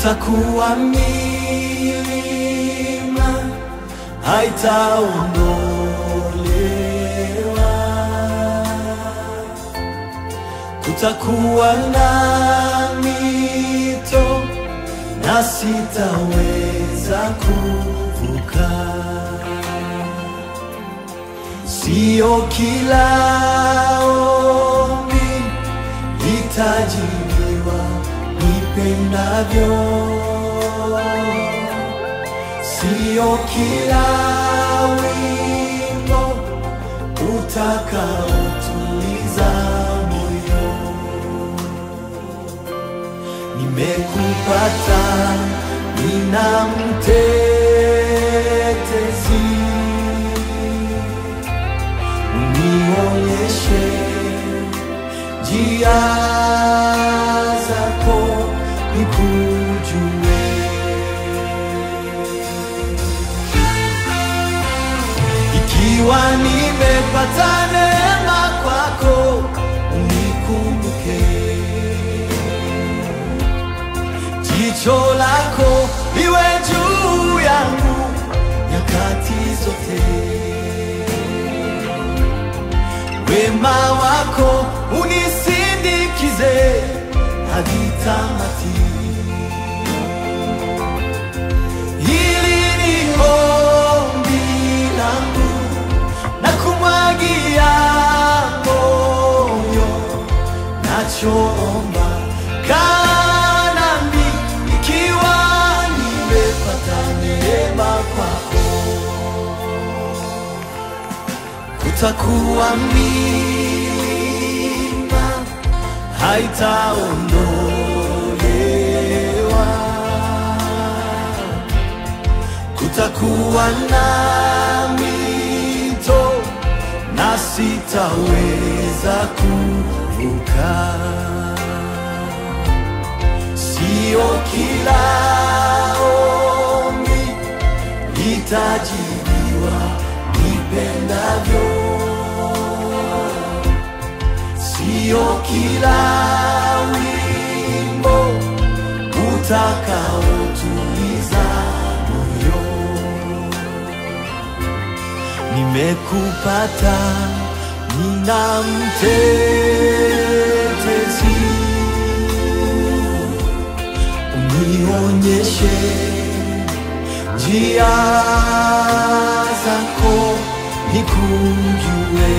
kutakuwa milima haitaondolewa, kutakuwa na mito na sitaweza kuvuka. Sio kila ombi litajibiwa nipendavyo, sio kila wimbo utakaotuliza moyo. Nimekupata, nina mtetezi, unionyeshe njia zako nikujue. Ikiwa nimepata neema kwako, unikumbuke. Jicho lako liwe juu yangu nyakati zote, wema wako unisindikize hadi tamati. Hili ni ombi langu na kumwagia moyo, nachoomba kanami, ikiwa nimepata neema kwako. Kutakuwa milima haitaondolewa, kutakuwa na mito na sitaweza kuvuka. Sio kila ombi litajibiwa nipendavyo, sio kila wimbo utakaotuliza moyo. Nimekupata, nina mtetezi, unionyeshe njia zako nikujue.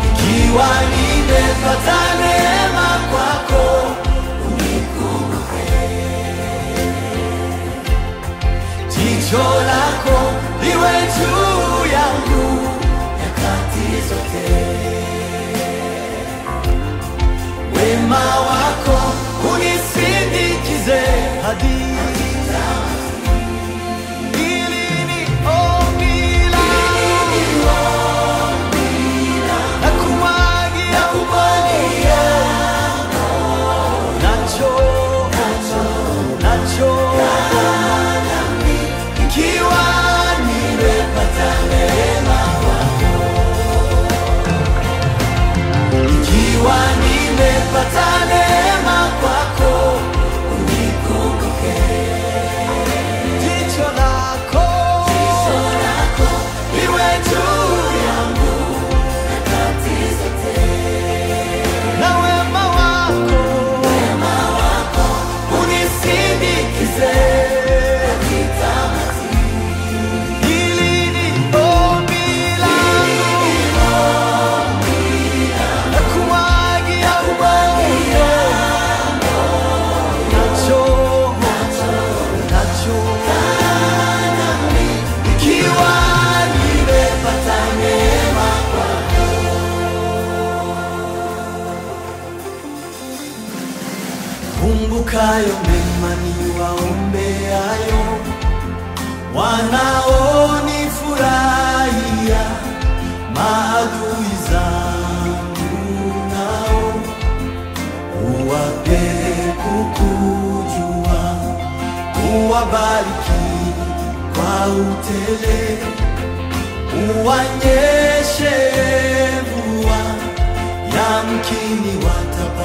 Ikiwa nimepata neema kwako, unikumbuke. Jicho lako liwe juu yangu nyakati zote, wema wako unisindikize hadi kumbukayo mema niwaombeayo, wanaonifurahia maadui zangu, nao uwape kukujua, uwabariki kwa utele, uwanyeshe mvua, yamkini watapata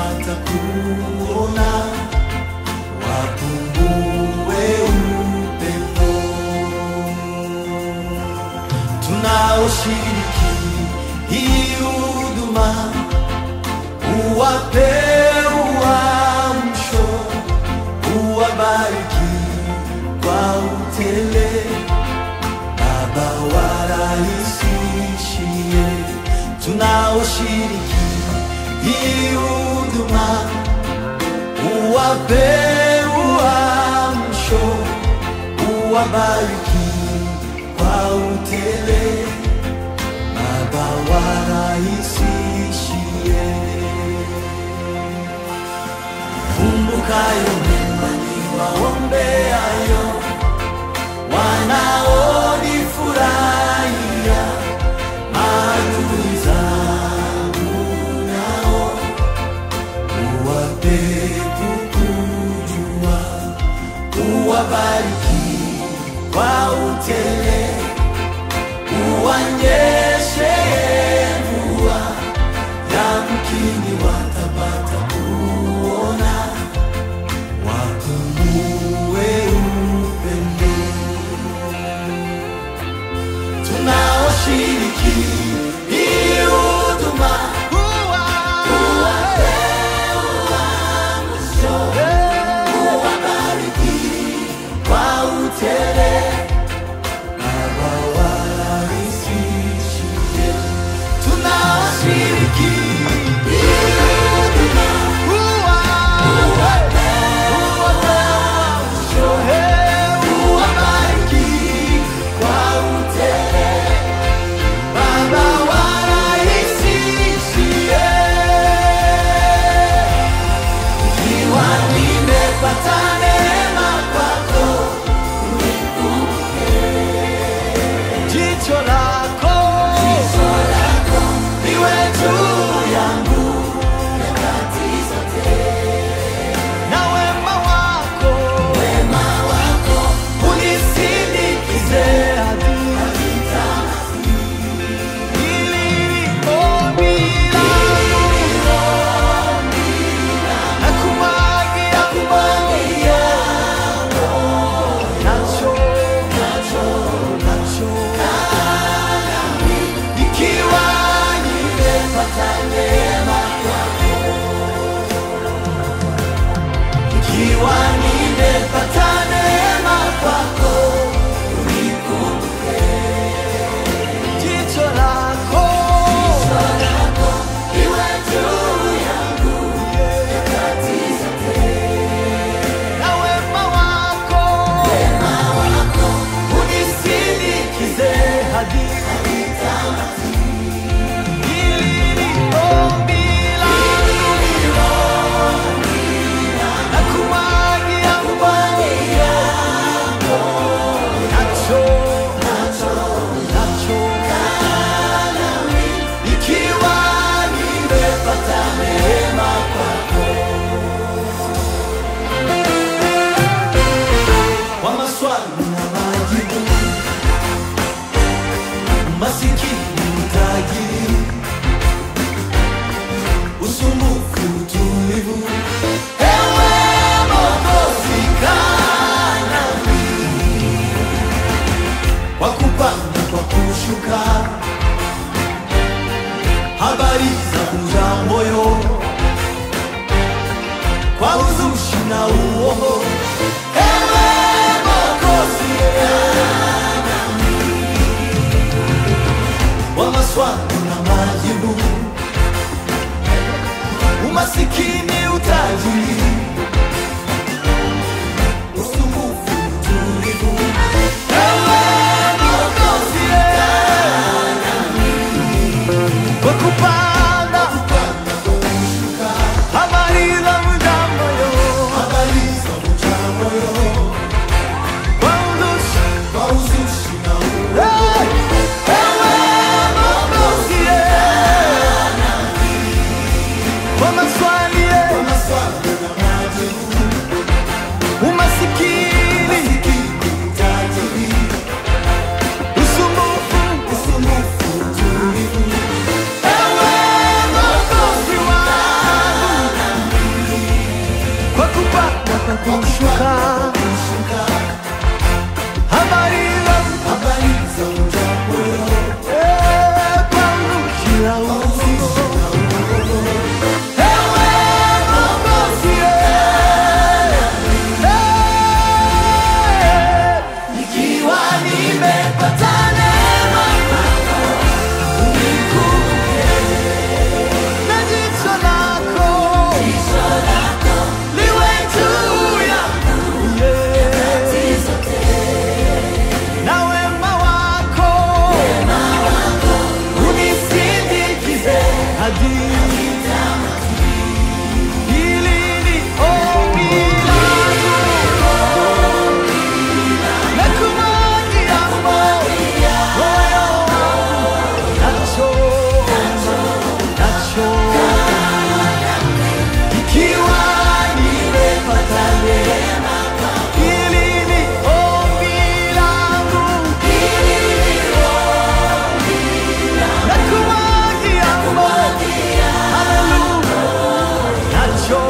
hii huduma, uwape uamsho, uwabariki kwa utele, Baba warahisishie. Kumbukayo mema niwaombeayo, wanaonifurahia, maadui zangu nao uwape kukujua, uwabariki kwa utele, uwanyeshe mvua, yamkini watapata kuona, wakumue upendo. Tunaoshiriki hii huduma, uwape uamsho, uwabariki kwa utele, Baba warahisishie. Tunaoshiriki hii huduma, uwape uamsho, uwabariki kwa utele, Baba warahisishie. Ikiwa nimepata neema kwako, jicho lako liwe juu yangu nyakati zote, na wema wako unisindikize hadi tamati. Hili ni ombi langu, nakumwagia nacho ikiwa nimepata neema kwako, ikiwa nimepata neema kwako, unikumbuke. Jicho lako liwe juu yangu nyakati zote, na wema wako unisindikize hadi tamati. Hili ni ombi langu, nakumwagia nacho ikiwa nimepata neema kwako. Kwa maswali na majibu, masikini utajiri, usumbufu utulivu, ewe Mwokozi kaa nami, kwa kupanda kwa kushuka, habari za kuja moyo, kwa uzushi na uongo, ewe Mwokozi kaa nami, kwa maswali na majibu, umasikini utajiri, usumbufu utulivu, ewe Mwokozi kaa nami, kwa kupanda kwa kushuka, habari za kuja moyo, kwa uzushi na uongo, ewe Mwokozi hadi hili ni ombi langu na kumwagia moyo nacho ikiwa nimepata neema hili ni ombi langu na kumwagia moyo haleluya nacho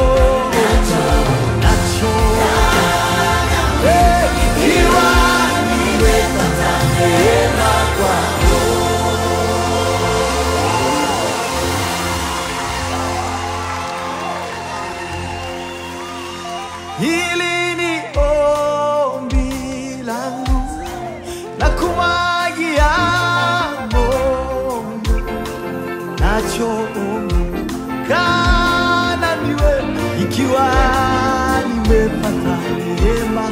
ikiwa nimepata neema kwako hili ni ombi langu na kumwagia moyo nacho kana niwe ikiwa nimepata neema